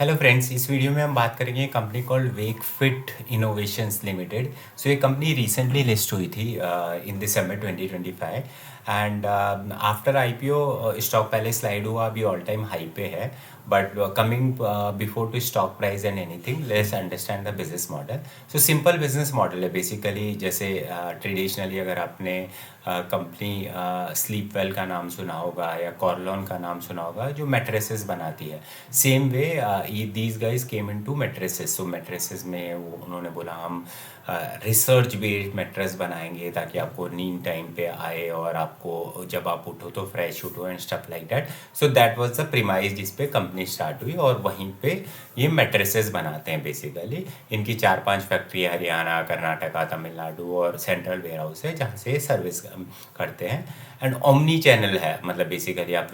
Hello friends, इस video में हम बात करेंगे company called Wakefit innovations limited. So ये कंपनी रिसेंटली लिस्ट हुई थी in December 2025 and after IPO stock पहले स्लाइड हुआ, अभी ऑल टाइम हाई पे है। But coming before to stock price and anything, let's understand the business model. So simple business model है basically. जैसे traditionally अगर आपने कंपनी स्लीप वेल का नाम सुना होगा या कॉर्लॉन का नाम सुना होगा, जो मैट्रेसेस बनाती है, same way these guys came in to mattresses. So mattresses में वो उन्होंने बोला हम रिसर्च बेस्ड मैट्रेस बनाएंगे ताकि आपको नींद टाइम पे आए और आपको जब आप उठो तो फ्रेश उठो and stuff like that. So that was the premise जिस पे कंपनी स्टार्ट हुई और वहीं पे ये मैट्रेसेस बनाते हैं बेसिकली। इनकी 4-5 फैक्ट्री है, हरियाणा, कर्नाटका, तमिलनाडु और सेंट्रल वेयर हाउस है जहाँ से सर्विस करते हैं। एंड ओमनी चैनल है, मतलब बेसिकली आप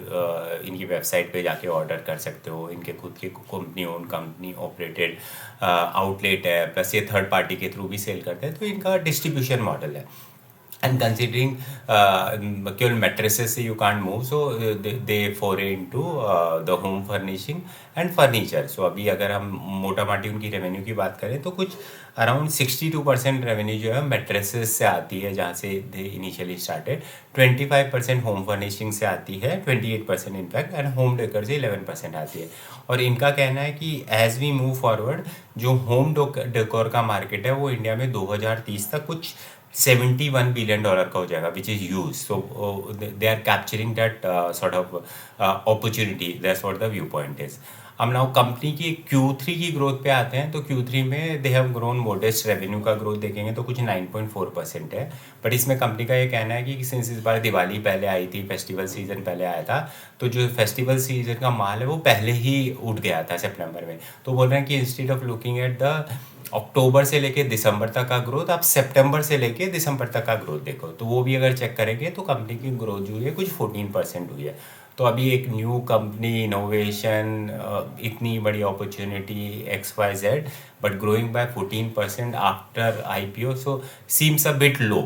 इनकी वेबसाइट पे जाके ऑर्डर कर सकते हो। इनके खुद की company own company operated outlet है, प्लस ये थर्ड पार्टी के थ्रू भी सेल करते हैं। तो इनका डिस्ट्रीब्यूशन मॉडल है। एंड कंसिडरिंग केवल मैट्रेसेस से you can't move, so they foray into the home furnishing and furniture. So अभी अगर हम मोटा माटी उनकी रेवेन्यू की बात करें तो कुछ अराउंड 62% रेवेन्यू जो है मैट्रेसेस से आती है, जहाँ से दे इनिशियली स्टार्टेड। 25% होम फर्निशिंग से आती है, 28% इनफैक्ट, एंड होम डेकोर से 11% आती है। और इनका कहना है कि एज वी मूव फॉरवर्ड जो होम डेकोर का मार्केट है वो इंडिया में 2030 तक कुछ $71 बिलियन का हो जाएगा, which is huge. So they are capturing that sort of opportunity. That's what the view point is. अब नाउ कंपनी की Q3 की ग्रोथ पे आते हैं तो Q3 में they have grown modest. Revenue का ग्रोथ देखेंगे तो कुछ 9.4% है। बट इसमें कंपनी का ये कहना है कि सिंस इस बार दिवाली पहले आई थी, फेस्टिवल सीजन पहले आया था, तो जो फेस्टिवल सीजन का माल है वो पहले ही उठ गया था सितंबर में। तो बोल रहे हैं कि instead of looking at the October से लेके दिसंबर तक का ग्रोथ, आप सितंबर से लेके दिसंबर तक का ग्रोथ देखो, तो वो भी अगर चेक करेंगे तो कंपनी की ग्रोथ जो है कुछ 14% हुई है। तो अभी एक न्यू कंपनी, इनोवेशन, इतनी बड़ी opportunity XYZ, but growing by 14% after IPO, so seems a bit low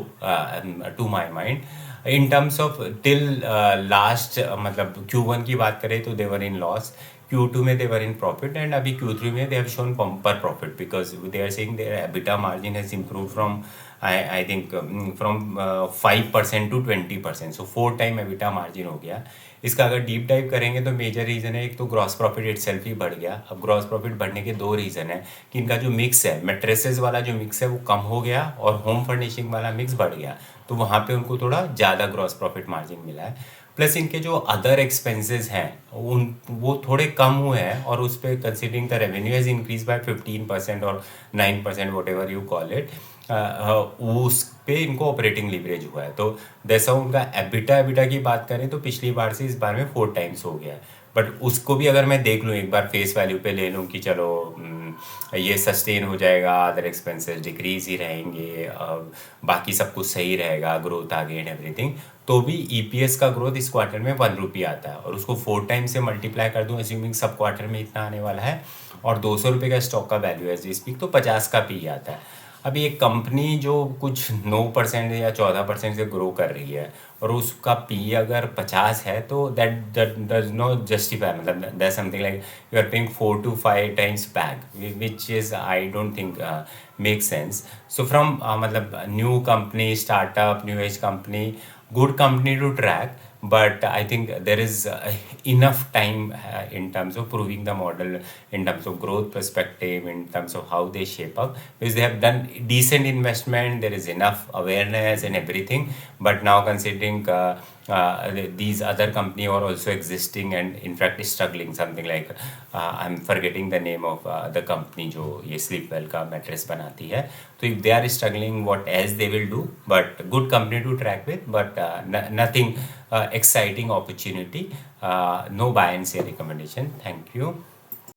to my mind. In terms of till last, मतलब Q1 की बात करें तो देवर इन लॉस, Q2 में देवर इन प्रॉफिट, एंड अभी Q3 में they have shown bumper profit because they are saying their EBITDA margin has improve from I think from 5% to 20%, so 4 time EBITDA margin हो गया। इसका अगर डीप डाइव करेंगे तो major reason है, एक तो ग्रॉस प्रॉफिट इटसेल्फ ही बढ़ गया। अब ग्रॉस प्रॉफिट बढ़ने के दो रीज़न है कि इनका जो मिक्स है, मैट्रेसेस वाला जो मिक्स है वो कम हो गया और होम फर्निशिंग वाला मिक्स बढ़ गया, तो वहाँ पे उनको थोड़ा ज़्यादा ग्रॉस प्रॉफिट मार्जिन मिला है। प्लस इनके जो अदर एक्सपेंसेस हैं उन वो थोड़े कम हुए हैं, और उस पर considering the revenue has increase by 15% और 9%, what ever you call it, उस पे इनको ऑपरेटिंग लीवरेज हुआ है। तो जैसा उनका एबिटा की बात करें तो पिछली बार से इस बार में 4 टाइम्स हो गया है। बट उसको भी अगर मैं देख लूँ एक बार फेस वैल्यू पे ले लूँ कि चलो ये सस्टेन हो जाएगा, अदर एक्सपेंसेस डिक्रीज ही रहेंगे, बाकी सब कुछ सही रहेगा, ग्रोथ आ गई एंड एवरीथिंग, तो भी EPS का ग्रोथ इस क्वार्टर में 1 रुपये आता है, और उसको 4 टाइम से मल्टीप्लाई कर दूँ, अज्यूमिंग सब क्वार्टर में इतना आने वाला है, और 200 रुपये का स्टॉक का वैल्यू एज वी स्पीक, तो 50 का PE आता है। अभी एक कंपनी जो कुछ 9% या 14% से ग्रो कर रही है और उसका PE अगर 50 है, तो दैट डज नॉट जस्टिफाई, मतलब that something like you are paying 4 to 5 times back, which is I don't think make sense. So from मतलब new company, startup, new age company, good company to track, but I think there is enough time in terms of proving the model, in terms of growth perspective, in terms of how they shape up, because they have done decent investment, there is enough awareness and everything. But now considering these other company are also existing and in fact struggling, something like I'm forgetting the name of the company जो ये Sleepwell का mattress बनाती है, तो if they are struggling, what else they will do, but good company to track with, but nothing exciting opportunity, no buy and sell recommendation. Thank you.